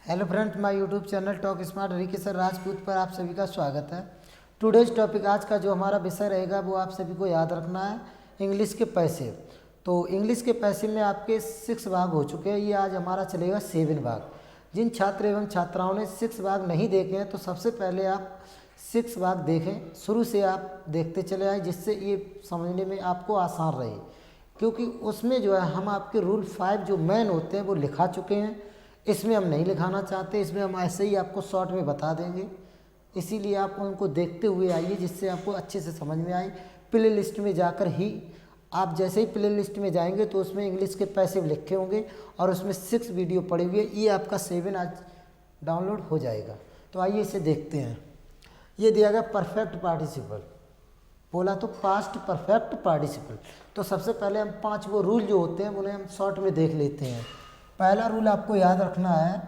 Hello friends, my YouTube channel talk smart Harikeshar Rajput पर आप सभी का स्वागत है। टुडेज टॉपिक आज का जो हमारा विषय रहेगा वो आप सभी को याद रखना है, इंग्लिश के पैसे। तो इंग्लिश के पैसे में आपके 6 भाग हो चुके हैं, ये आज हमारा चलेगा 7 भाग। जिन छात्र एवं छात्राओं ने 6 भाग नहीं देखे हैं तो सबसे पहले आप 6 भाग देखें, शुरू से आप देखते चले आए, जिससे ये समझने में आपको आसान रहे। क्योंकि उसमें जो है हम आपके रूल 5 जो मेन होते हैं वो लिखा चुके हैं, इसमें हम नहीं लिखाना चाहते, इसमें हम ऐसे ही आपको शॉर्ट में बता देंगे। इसीलिए आप उनको देखते हुए आइए, जिससे आपको अच्छे से समझ में आए। प्ले लिस्ट में जाकर ही आप जैसे ही प्ले लिस्ट में जाएंगे तो उसमें इंग्लिश के पैसे लिखे होंगे और उसमें 6 वीडियो पड़े हुए, ये आपका 7 आज डाउनलोड हो जाएगा। तो आइए इसे देखते हैं। ये दिया गया परफेक्ट पार्टिसिपल, बोला तो पास्ट परफेक्ट पार्टिसिपल। तो सबसे पहले हम 5 वो रूल जो होते हैं उन्हें हम शॉर्ट में देख लेते हैं। पहला रूल आपको याद रखना है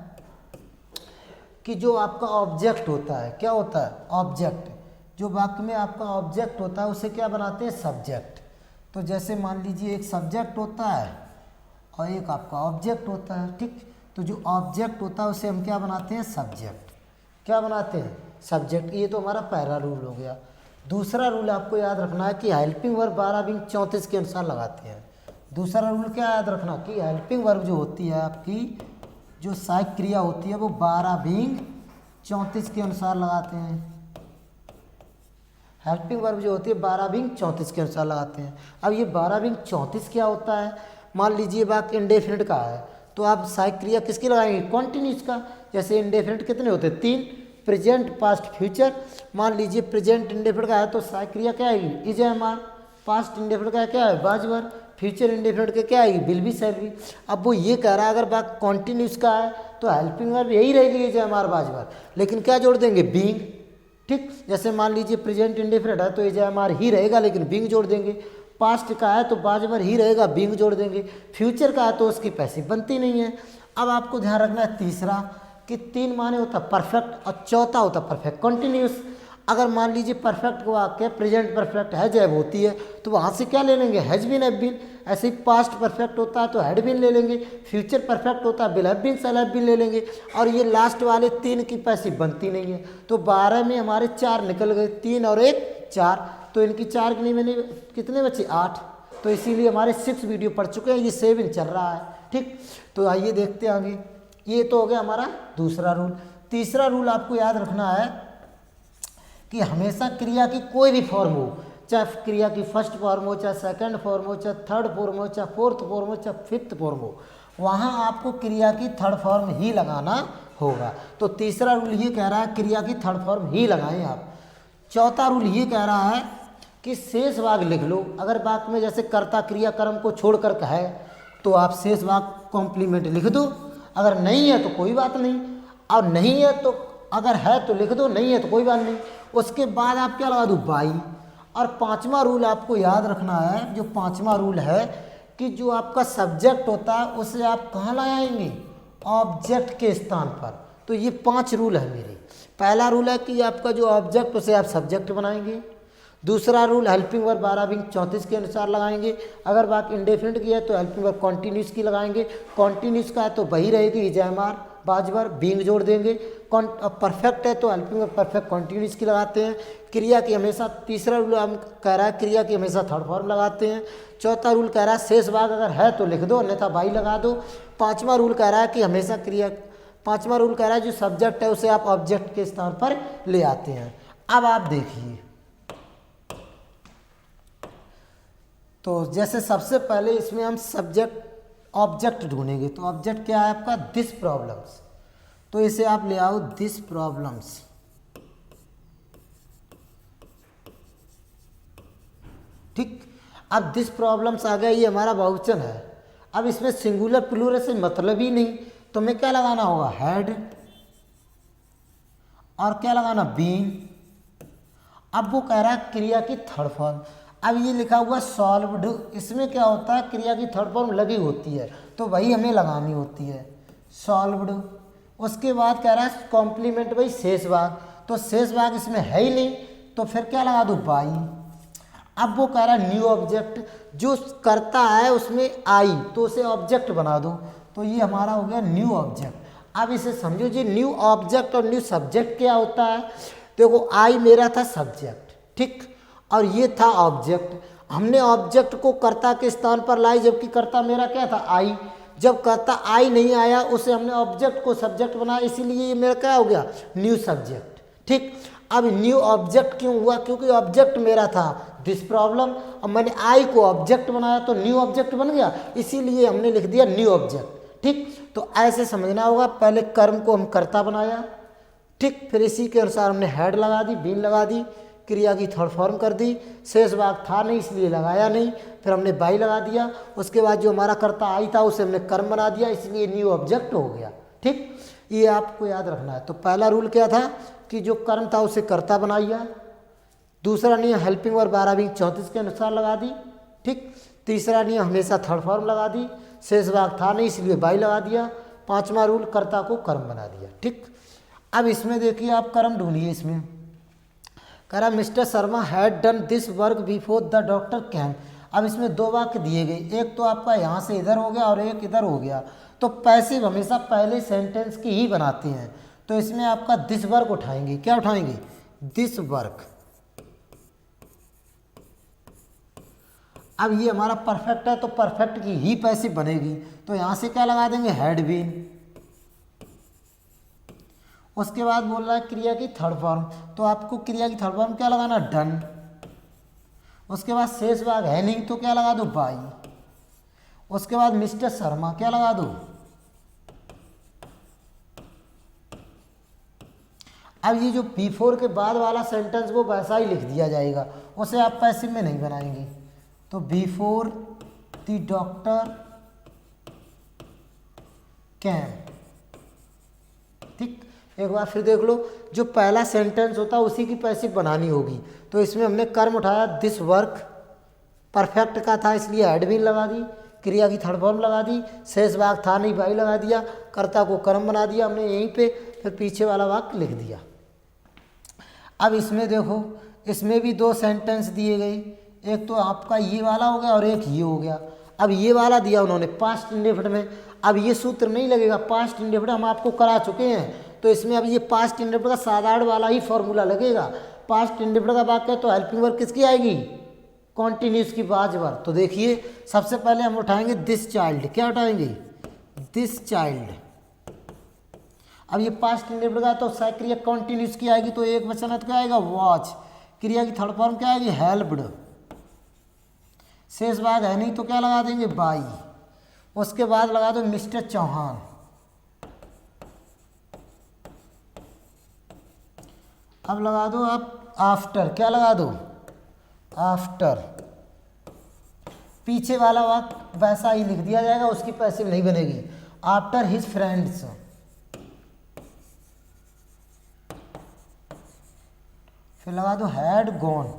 कि जो आपका ऑब्जेक्ट होता है, क्या होता है ऑब्जेक्ट, जो वाक्य में आपका ऑब्जेक्ट होता है उसे क्या बनाते हैं सब्जेक्ट। तो जैसे मान लीजिए एक सब्जेक्ट होता है और एक आपका ऑब्जेक्ट होता है, ठीक। तो जो ऑब्जेक्ट होता है उसे हम क्या बनाते हैं सब्जेक्ट, क्या बनाते हैं सब्जेक्ट। ये तो हमारा पहला रूल हो गया। दूसरा रूल आपको याद रखना है कि हेल्पिंग वर्ब 12-34 के अनुसार लगाते हैं। दूसरा रूल क्या याद रखना कि हेल्पिंग वर्ब जो होती है आपकी, जो सहायक क्रिया होती है वो 12-34 के अनुसार लगाते हैं। हेल्पिंग वर्ब जो होती है 12-34 के अनुसार लगाते हैं। अब ये 12-34 क्या होता है, मान लीजिए वाक्य इंडेफिनिट का है तो आप सहायक क्रिया किसकी लगाएंगे कॉन्टिन्यूस का। जैसे इंडेफिनिट कितने होते हैं 3, प्रेजेंट पास्ट फ्यूचर। मान लीजिए प्रेजेंट इंडेफिनिट का है तो सहायक क्रिया क्या आएगी is am are, past indefinite का क्या है वाज वर, फ्यूचर इंडेफिनिट के क्या आएगी विल बी शैल बी। अब वो ये कह रहा है अगर बात कॉन्टिन्यूस का है तो हेल्पिंग वर्ब यही रहेगी is am are was were, लेकिन क्या जोड़ देंगे बीइंग, ठीक। जैसे मान लीजिए प्रेजेंट इंडेफिनिट है तो इज एम आर ही रहेगा लेकिन बीइंग जोड़ देंगे। पास्ट का है तो वाज वर ही रहेगा बीइंग जोड़ देंगे। फ्यूचर का है तो उसकी पैसिव बनती नहीं है। अब आपको ध्यान रखना है तीसरा कि 3 माने होता परफेक्ट और चौथा होता परफेक्ट कंटिन्यूस। अगर मान लीजिए परफेक्ट को वाक्य प्रेजेंट परफेक्ट है जब होती है तो वहाँ से क्या ले लेंगे हैज बीन हैव बीन। ऐसे ही पास्ट परफेक्ट होता है तो हैड बीन ले लेंगे। फ्यूचर परफेक्ट होता है will have been shall have been ले लेंगे। और ये लास्ट वाले 3 की पैसिव बनती नहीं है। तो 12 में हमारे 4 निकल गए, 3 और 1 4, तो इनकी 4 की नहीं मैंने कितने बचे 8। तो इसीलिए हमारे 6 वीडियो पढ़ चुके हैं, ये 7 चल रहा है, ठीक। तो आइए देखते हैं आगे। ये तो हो गया हमारा दूसरा रूल। तीसरा रूल आपको याद रखना है कि हमेशा क्रिया की कोई भी फॉर्म हो, चाहे क्रिया की फर्स्ट फॉर्म हो, चाहे सेकंड फॉर्म हो, चाहे थर्ड फॉर्म हो, चाहे फोर्थ फॉर्म हो, चाहे फिफ्थ फॉर्म हो, वहाँ आपको क्रिया की थर्ड फॉर्म ही लगाना होगा। तो तीसरा रूल ये कह रहा है क्रिया की थर्ड फॉर्म ही लगाएं आप। चौथा रूल ये कह रहा है कि शेष भाग लिख लो। अगर वाक्य में जैसे कर्ता क्रिया कर्म को छोड़कर कहे तो आप शेष भाग कॉम्प्लीमेंट लिख दो। अगर नहीं है तो कोई बात नहीं, और नहीं है तो अगर है तो लिख दो, नहीं है तो कोई बात नहीं। उसके बाद आप क्या लगा दो बाई। और 5वां रूल आपको याद रखना है, जो 5वां रूल है कि जो आपका सब्जेक्ट होता है उसे आप कहाँ लाएंगे ऑब्जेक्ट के स्थान पर। तो ये 5 रूल है मेरे। पहला रूल है कि आपका जो ऑब्जेक्ट उसे आप सब्जेक्ट बनाएंगे। दूसरा रूल हेल्पिंग वर्ब 12-34 के अनुसार लगाएंगे। अगर बात इंडेफिनिट की है तो हेल्पिंग वर्ब कॉन्टिन्यूस की लगाएंगे। कॉन्टिन्यूस का है तो वही रहेगी is am are was were being जोड़ देंगे। परफेक्ट है तो हेल्पिंग वर्ब परफेक्ट कॉन्टिन्यूस की लगाते हैं। क्रिया की हमेशा, तीसरा रूल हम कह रहा है क्रिया की हमेशा थर्ड फॉर्म लगाते हैं। चौथा रूल कह रहा है शेष भाग अगर है तो लिख दो अन्यथा बाई लगा दो। 5वां रूल कह रहा है कि हमेशा क्रिया, 5वां रूल कह रहा है जो सब्जेक्ट है उसे आप ऑब्जेक्ट के स्थान पर ले आते हैं। अब आप देखिए, तो जैसे सबसे पहले इसमें हम सब्जेक्ट ऑब्जेक्ट ढूंढेंगे। तो ऑब्जेक्ट क्या है आपका दिस प्रॉब्लम्स, तो इसे आप ले आओ दिस प्रॉब्लम्स, ठीक। अब दिस प्रॉब्लम्स आ गया, ये हमारा बहुवचन है। अब इसमें सिंगुलर प्लूरल से मतलब ही नहीं, तो हमें क्या लगाना होगा हैड, और क्या लगाना बीन। अब वो कह रहा है क्रिया की थर्ड फॉर्म। अब ये लिखा हुआ सॉल्व्ड, इसमें क्या होता है क्रिया की थर्ड फॉर्म लगी होती है तो वही हमें लगानी होती है सॉल्व्ड। उसके बाद कह रहा है कॉम्प्लीमेंट भाई शेष भाग, तो शेष भाग इसमें है ही नहीं तो फिर क्या लगा दो बाई। अब वो कह रहा है न्यू ऑब्जेक्ट, जो करता है उसमें आई तो उसे ऑब्जेक्ट बना दो, तो ये हमारा हो गया न्यू ऑब्जेक्ट। अब इसे समझो जी, न्यू ऑब्जेक्ट और न्यू सब्जेक्ट क्या होता है। देखो आई मेरा था सब्जेक्ट, ठीक, और ये था ऑब्जेक्ट। हमने ऑब्जेक्ट को कर्ता के स्थान पर लाई, जबकि कर्ता मेरा क्या था, आई। जब कर्ता आई नहीं आया, उसे हमने ऑब्जेक्ट को सब्जेक्ट बनाया, इसीलिए ये मेरा क्या हो गया, न्यू सब्जेक्ट, ठीक। अब न्यू ऑब्जेक्ट क्यों हुआ, क्योंकि ऑब्जेक्ट मेरा था दिस प्रॉब्लम, अब मैंने आई को ऑब्जेक्ट बनाया तो न्यू ऑब्जेक्ट बन गया, इसीलिए हमने लिख दिया न्यू ऑब्जेक्ट, ठीक। तो ऐसे समझना होगा, पहले कर्म को हम कर्ता बनाया, ठीक, फिर इसी के अनुसार हमने हेड लगा दी, बीन लगा दी, क्रिया की थर्ड फॉर्म कर दी, शेष भाग था नहीं इसलिए लगाया नहीं, फिर हमने बाई लगा दिया, उसके बाद जो हमारा कर्ता आई था उसे हमने कर्म बना दिया, इसलिए न्यू ऑब्जेक्ट हो गया, ठीक। ये आपको याद रखना है। तो पहला रूल क्या था कि जो कर्म था उसे कर्ता बनाइए, दूसरा नियम हेल्पिंग और 12-34 के अनुसार लगा दी, ठीक। तीसरा नियम हमेशा थर्ड फॉर्म लगा दी, शेष भाग था नहीं इसलिए बाई लगा दिया। पांचवा रूल कर्ता को कर्म बना दिया, ठीक। अब इसमें देखिए आप कर्म ढूंढिए। इसमें कह रहा mister Sharma had done this work before the doctor came. अब इसमें दो वाक्य दिए गए, एक तो आपका यहाँ से इधर हो गया और एक इधर हो गया। तो पैसिव हमेशा पहले सेंटेंस की ही बनाते हैं, तो इसमें आपका दिस वर्क उठाएंगे। क्या उठाएंगे, दिस वर्क। अब ये हमारा परफेक्ट है तो परफेक्ट की ही पैसिव बनेगी, तो यहाँ से क्या लगा देंगे, हैड बीन। उसके बाद बोल रहा है क्रिया की थर्ड फॉर्म, तो आपको क्रिया की थर्ड फॉर्म क्या लगाना, डन। उसके बाद शेष भाग है नहीं तो क्या लगा दो, बाई। उसके बाद मिस्टर शर्मा क्या लगा दो। अब ये जो बिफोर के बाद वाला सेंटेंस वो वैसा ही लिख दिया जाएगा, उसे आप पैसिव में नहीं बनाएंगे। तो बिफोर द डॉक्टर कैम, ठीक। एक बार फिर देख लो, जो पहला सेंटेंस होता है उसी की पैसिव बनानी होगी। तो इसमें हमने कर्म उठाया दिस वर्क, परफेक्ट का था इसलिए हैड बीन लगा दी, क्रिया की थर्ड फॉर्म लगा दी, शेष भाग था नहीं बाई लगा दिया, कर्ता को कर्म बना दिया हमने यहीं पे, फिर पीछे वाला वाक्य लिख दिया। अब इसमें देखो, इसमें भी दो सेंटेंस दिए गए, एक तो आपका ये वाला हो गया और एक ये हो गया। अब ये वाला दिया उन्होंने पास्ट इंडेफिनिट में, अब ये सूत्र नहीं लगेगा, पास्ट इंडेफिनिट हम आपको करा चुके हैं, तो इसमें अब ये पास्ट इंडेफिनिट का साधारण वाला ही फॉर्मूला लगेगा। पास्ट इंडेफिनिट का वाक्य तो हेल्पिंग वर्ब किसकी आएगी, कॉन्टिन्यूस की बाज वर्ब। तो देखिए सबसे पहले हम उठाएंगे दिस चाइल्ड, क्या उठाएंगे, दिस चाइल्ड। अब ये पास्ट इंडेफिनिट का तो क्रिया कॉन्टिन्यूस की आएगी, तो एक वचन है तो क्या आएगा, वॉच। क्रिया की थर्ड फॉर्म क्या आएगी, हेल्प्ड। शेष भाग है नहीं तो क्या लगा देंगे, बाई। उसके बाद लगा दो मिस्टर चौहान। अब लगा दो आप आफ्टर, क्या लगा दो, आफ्टर। पीछे वाला वाक्य वैसा ही लिख दिया जाएगा, उसकी पैसिव नहीं बनेगी, आफ्टर हिज फ्रेंड्स। फिर लगा दो हैड गॉन,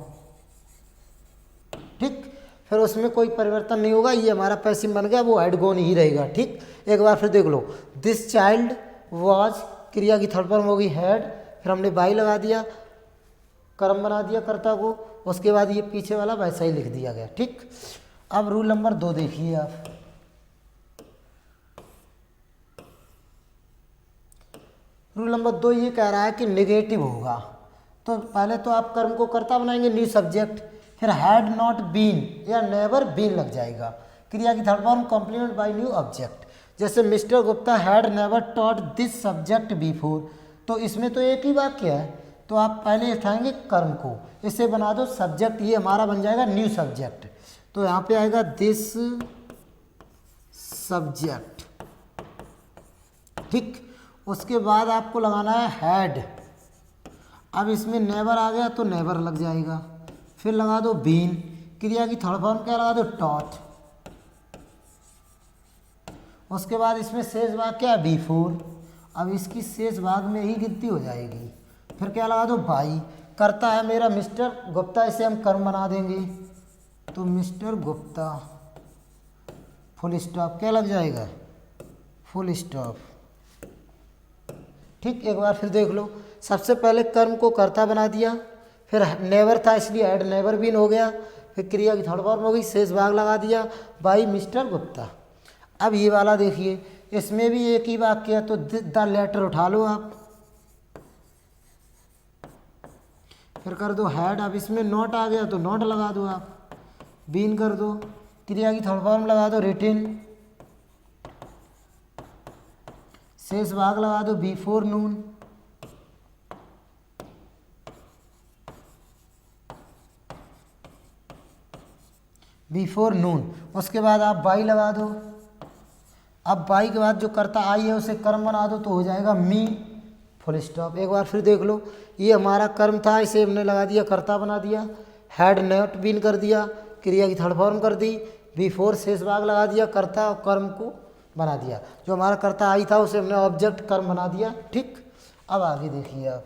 ठीक। फिर उसमें कोई परिवर्तन नहीं होगा, ये हमारा पैसिव बन गया, वो हैड गॉन ही रहेगा, ठीक। एक बार फिर देख लो, दिस चाइल्ड वाज, क्रिया की थर्ड फॉर्म होगी हैड, फिर हमने बाई लगा दिया, कर्म बना दिया कर्ता को, उसके बाद ये पीछे वाला वैसा ही लिख दिया गया, ठीक। अब रूल नंबर 2 देखिए आप। रूल नंबर 2 ये कह रहा है कि नेगेटिव होगा, तो पहले तो आप कर्म को कर्ता बनाएंगे, न्यू सब्जेक्ट, फिर हैड नॉट बीन या नेवर बीन लग जाएगा। क्रिया की third form complement by new object, जैसे mister Gupta had never taught this subject before, तो इसमें तो एक ही वाक्य है, तो आप पहले उठाएंगे कर्म को, इसे बना दो सब्जेक्ट, ये हमारा बन जाएगा न्यू सब्जेक्ट। तो यहाँ पे आएगा दिस सब्जेक्ट, ठीक। उसके बाद आपको लगाना है हैड। अब इसमें नेवर आ गया तो नेवर लग जाएगा, फिर लगा दो बीन, क्रिया की थर्ड फॉर्म क्या लगा दो, टॉट। उसके बाद इसमें शेष भाग क्या है, बिफोर, अब इसकी शेष भाग में ही गिनती हो जाएगी, फिर क्या लगा दो, बाई। करता है मेरा मिस्टर गुप्ता, इसे हम कर्म बना देंगे, तो मिस्टर गुप्ता फुल स्टॉप, क्या लग जाएगा, फुल स्टॉप, ठीक। एक बार फिर देख लो, सबसे पहले कर्म को कर्ता बना दिया, फिर नेवर था इसलिए हैड नेवर बीन हो गया, फिर क्रिया की थर्ड फॉर्म हो गई, शेष भाग लगा दिया बाई मिस्टर गुप्ता। अब ये वाला देखिए, इसमें भी एक ही वाक्य है, तो द लेटर उठा लो आप, फिर कर दो हैड। अब इसमें नॉट आ गया तो नॉट लगा दो आप, बीन कर दो, क्रिया की थर्ड फॉर्म लगा दो रिटिन, शेष भाग लगा दो बिफोर नून, बिफोर नून। उसके बाद आप बाई लगा दो। अब बाई के बाद जो करता आई है उसे कर्म बना दो तो हो जाएगा मी, फुल स्टॉप। एक बार फिर देख लो, ये हमारा कर्म था, इसे हमने लगा दिया कर्ता बना दिया, हैड नॉट बीन कर दिया, क्रिया की थर्ड फॉर्म कर दी, बिफोर शेष भाग लगा दिया, कर्ता और कर्म को बना दिया। जो हमारा कर्ता आई था उसे हमने ऑब्जेक्ट कर्म बना दिया। ठीक, अब आगे देखिए आप,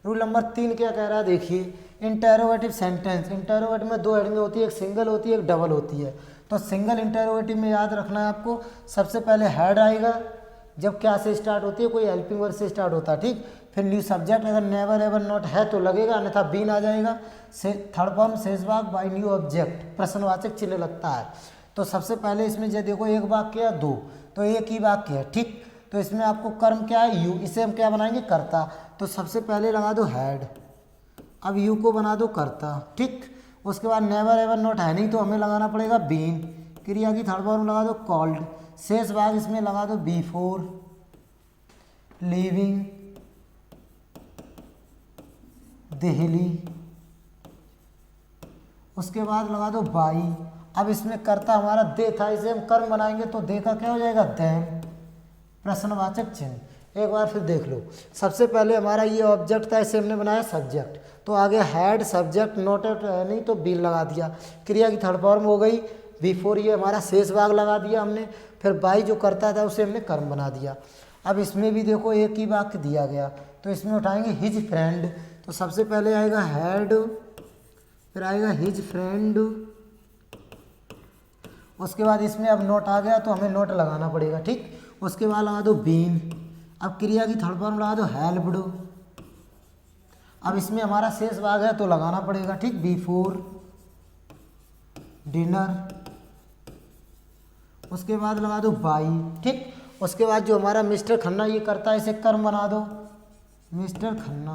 रूल नंबर 3 क्या कह रहा है देखिए, इंटेरोगेटिव सेंटेंस। इंटेरोगेटिव में दो हेडिंग होती है, एक सिंगल होती है एक डबल होती है। तो सिंगल इंटेरोगेटिव में याद रखना है आपको, सबसे पहले हैड आएगा जब क्या से स्टार्ट होती है, कोई हेल्पिंग वर्ड से स्टार्ट होता है। ठीक, फिर न्यू सब्जेक्ट, अगर नेवर एवर नॉट है तो लगेगा, अन्यथा बीन आ जाएगा। थर्ड फॉर्म शेष भाग बाय न्यू ऑब्जेक्ट, प्रश्नवाचक चिन्ह लगता है। तो सबसे पहले इसमें जो देखो एक वाक्य है दो, तो एक ही वाक्य है। ठीक, तो इसमें आपको कर्म क्या है यू, इसे हम क्या बनाएंगे कर्ता। तो सबसे पहले लगा दो हैड, अब यू को बना दो कर्ता। ठीक, उसके बाद नेवर एवर नॉट है नहीं तो हमें लगाना पड़ेगा बीन, क्रिया की थर्ड फॉर्म लगा दो कॉल्ड, शेष भाग इसमें लगा दो बिफोर, लिविंग, दिल्ली, उसके बाद लगा दो बाई। अब इसमें कर्ता हमारा दे था, इसे हम कर्म बनाएंगे तो दे का क्या हो जाएगा देम, प्रश्नवाचक चिन्ह। एक बार फिर देख लो, सबसे पहले हमारा ये ऑब्जेक्ट था, इसे हमने बनाया सब्जेक्ट, तो आगे हैड सब्जेक्ट नॉट नहीं तो बीन लगा दिया, क्रिया की थर्ड फॉर्म हो गई बिफोर, ये हमारा शेष भाग लगा दिया हमने, फिर बाई जो करता था उसे हमने कर्म बना दिया। अब इसमें भी देखो एक ही वाक्य दिया गया, तो इसमें उठाएंगे हिज फ्रेंड, तो सबसे पहले आएगा हैड, फिर आएगा हिज फ्रेंड, उसके बाद इसमें अब नोट आ गया तो हमें नोट लगाना पड़ेगा। ठीक, उसके बाद लगा दो बीन, अब क्रिया की थर्ड फॉर्म लगा दो हेल्प्ड, अब इसमें हमारा शेष भाग है तो लगाना पड़ेगा। ठीक, बिफोर डिनर, उसके बाद लगा दो बाई। ठीक, उसके बाद जो हमारा मिस्टर खन्ना ये करता है इसे कर्म बना दो, मिस्टर खन्ना,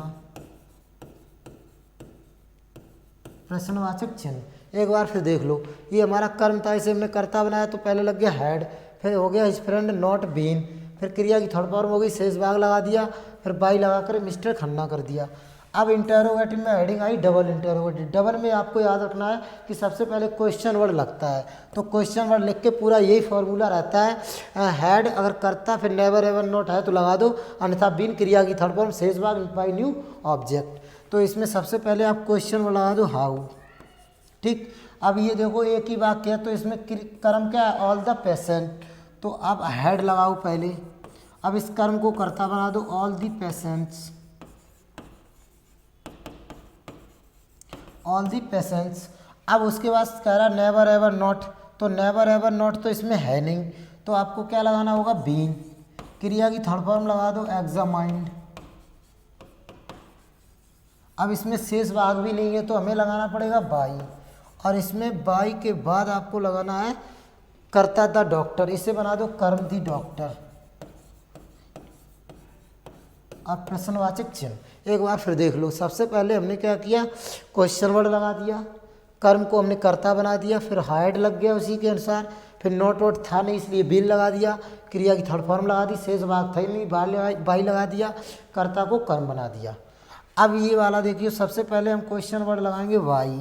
प्रश्नवाचक चिन्ह। एक बार फिर देख लो, ये हमारा कर्म था, इसे हमने कर्ता बनाया तो पहले लग गया हैड, फिर हो गया हिज फ्रेंड नॉट बीन, फिर क्रिया की थर्ड फॉर्म हो गई शेष भाग लगा दिया, फिर बाई लगा कर मिस्टर खन्ना कर दिया। अब इंटेरोगेटिव में heading I double interrogative. Double में आपको याद रखना है कि सबसे पहले क्वेश्चन वर्ड लगता है, तो क्वेश्चन वर्ड लिख के पूरा यही फॉर्मूला रहता है, हैड अगर करता फिर नेवर एवर नॉट है तो लगा दो, अन्यथा बीन क्रिया की थर्ड फॉर्म शेष भाग बाय न्यू ऑब्जेक्ट। तो इसमें सबसे पहले आप क्वेश्चन वर्ड लगा दो हाउ। ठीक, अब ये देखो एक ही वाक्य है तो इसमें कर्म क्या है ऑल द पेशेंट, तो अब हैड लगाओ पहले, अब इस कर्म को कर्ता बना दो all the patients, all the patients. अब उसके बाद कह रहा नेवर एवर नॉट, तो नेवर एवर नॉट तो इसमें है नहीं, तो आपको क्या लगाना होगा बीन, क्रिया की थर्ड फॉर्म लगा दो एग्जामाइंड, अब इसमें शेष भाग भी नहीं है तो हमें लगाना पड़ेगा बाई, और इसमें बाई के बाद आपको लगाना है कर्ता द डॉक्टर, इसे बना दो कर्म दी डॉक्टर, अब प्रश्नवाचक चिन्ह। एक बार फिर देख लो, सबसे पहले हमने क्या किया क्वेश्चन वर्ड लगा दिया, कर्म को हमने कर्ता बना दिया, फिर हाइड लग गया उसी के अनुसार, फिर नॉट वोट था नहीं इसलिए बिल लगा दिया, क्रिया की थर्ड फॉर्म लगा दी, शेष भाग था ही नहीं बाई लगा दिया, कर्ता को कर्म बना दिया। अब ये वाला देखिए, सबसे पहले हम क्वेश्चन वर्ड लगाएंगे वाई।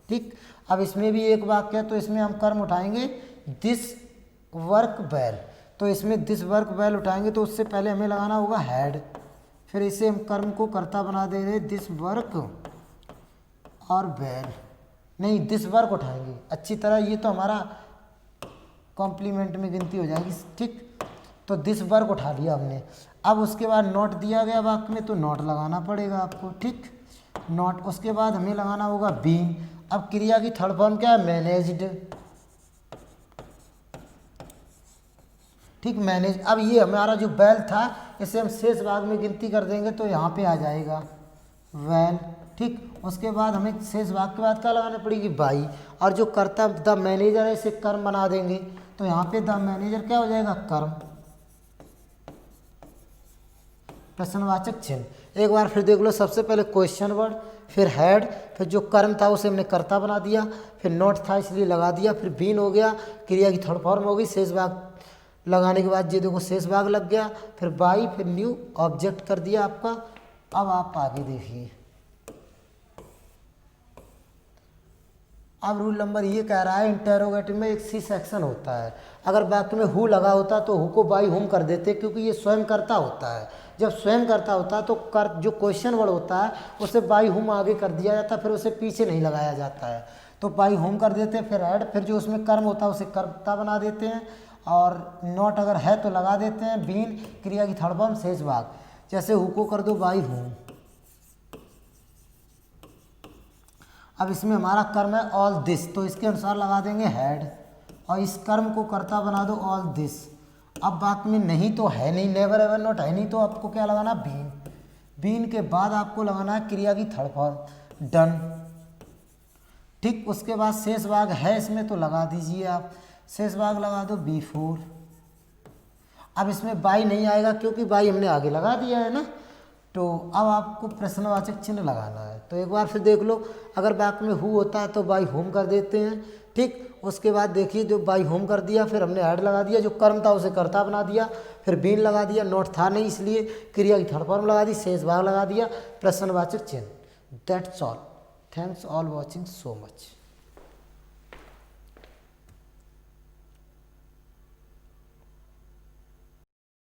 ठीक, अब इसमें भी एक वाक्य है तो इसमें हम कर्म उठाएंगे दिस वर्क वेल, तो इसमें दिस वर्क वेल उठाएंगे तो उससे पहले हमें लगाना होगा हैड, फिर इसे हम कर्म को कर्ता बना दे रहे दिस वर्क और वेल, नहीं दिस वर्क उठाएंगे अच्छी तरह, ये तो हमारा कॉम्प्लीमेंट में गिनती हो जाएगी। ठीक, तो दिस वर्क उठा लिया हमने। अब उसके बाद नॉट दिया गया वाक्य में तो नॉट लगाना पड़ेगा आपको। ठीक, नॉट, उसके बाद हमें लगाना होगा बीन, अब क्रिया की थर्ड फॉर्म क्या है मैनेज्ड। ठीक, मैनेज, अब ये हमारा जो वेल था इसे हम शेष भाग में गिनती कर देंगे तो यहाँ पे आ जाएगा वेल। ठीक, उसके बाद हमें शेष भाग के बाद क्या लगाना पड़ेगी बाई, और जो कर्ता द मैनेजर है इसे कर्म बना देंगे, तो यहाँ पे द मैनेजर क्या हो जाएगा कर्म, प्रश्नवाचक चिन्ह। एक बार फिर देख लो, सबसे पहले क्वेश्चन वर्ड, फिर हेड, फिर जो कर्म था उसे हमने कर्ता बना दिया, फिर नॉट था इसलिए लगा दिया, फिर बीन हो गया, क्रिया की थर्ड फॉर्म हो गई, शेष भाग लगाने के बाद ये देखो शेष भाग लग गया, फिर बाई, फिर न्यू ऑब्जेक्ट कर दिया आपका। अब आप आगे देखिए, अब रूल नंबर ये कह रहा है इंटेरोगेटिव में एक सी सेक्शन होता है, अगर वाक्य में हु लगा होता तो हु को बाई हुम कर देते, क्योंकि ये स्वयं करता होता है। जब स्वयं करता होता है तो कर जो क्वेश्चन वर्ड होता है उसे बाई हुम आगे कर दिया जाता है, फिर उसे पीछे नहीं लगाया जाता है, तो बाई हुम कर देते हैं। फिर ऐड, फिर जो उसमें कर्म होता है उसे कर्ता बना देते हैं, और नॉट अगर है तो लगा देते हैं। बीन क्रिया की थर्ड फॉर्म शेष भाग, जैसे हु को कर दो बाई हुम। अब इसमें हमारा कर्म है ऑल दिस, तो इसके अनुसार लगा देंगे हेड, और इस कर्म को कर्ता बना दो ऑल दिस। अब वाक्य में नहीं तो है नहीं, नेवर एवर नॉट है नहीं, तो आपको क्या लगाना बीन। बीन के बाद आपको लगाना है क्रिया की थर्ड फॉर्म डन। ठीक, उसके बाद शेष भाग है इसमें तो लगा दीजिए आप, शेष भाग लगा दो बिफोर। अब इसमें बाई नहीं आएगा क्योंकि बाई हमने आगे लगा दिया है ना, तो अब आपको प्रश्नवाचक चिन्ह लगाना है। तो एक बार फिर देख लो, अगर वाक्य में हु होता है तो बाई होम कर देते हैं। ठीक, उसके बाद देखिए जो बाई होम कर दिया, फिर हमने ऐड लगा दिया, जो कर्म था उसे कर्ता बना दिया, फिर बीन लगा दिया, नोट था नहीं इसलिए क्रिया की थर्ड फॉर्म लगा दी, शेष भाग लगा दिया, प्रश्नवाचक चिन्ह। That's all. Thanks all watching so much.